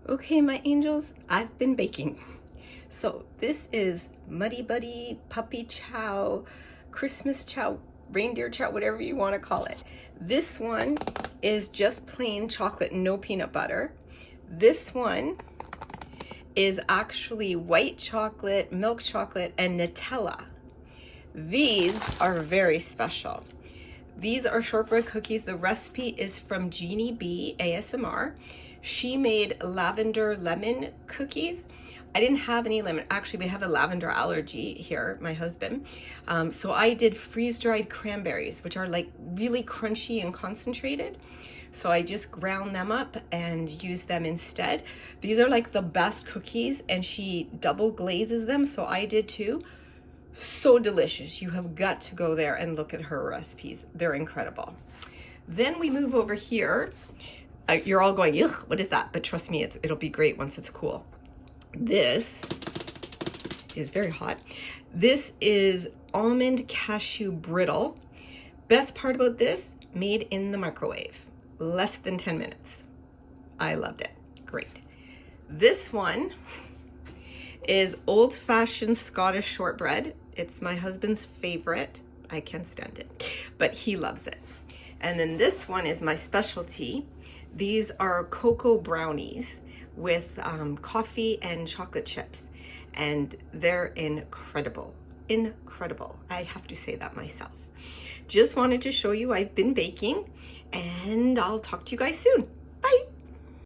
Okay, my angels, I've been baking. So this is Muddy Buddy, Puppy Chow, Christmas Chow, Reindeer Chow, whatever you want to call it. This one is just plain chocolate, no peanut butter. This one is actually white chocolate, milk chocolate, and Nutella. These are very special. These are shortbread cookies. The recipe is from Jeannie B ASMR. She made lavender lemon cookies. I didn't have any lemon. Actually, we have a lavender allergy here, my husband. So I did freeze-dried cranberries, which are like really crunchy and concentrated. So I just ground them up and used them instead. These are like the best cookies, and she double glazes them, so I did too. So delicious. You have got to go there and look at her recipes. They're incredible. Then we move over here. You're all going, ugh, what is that? But trust me, it'll be great once it's cool. This is very hot. This is Almond Cashew Brittle. Best part about this, made in the microwave. Less than 10 minutes. I loved it. Great. This one is old-fashioned Scottish shortbread. It's my husband's favorite. I can't stand it, but he loves it. And then this one is my specialty. These are cocoa brownies with coffee and chocolate chips, and they're incredible. Incredible. I have to say that myself. Just wanted to show you I've been baking, and I'll talk to you guys soon. Bye.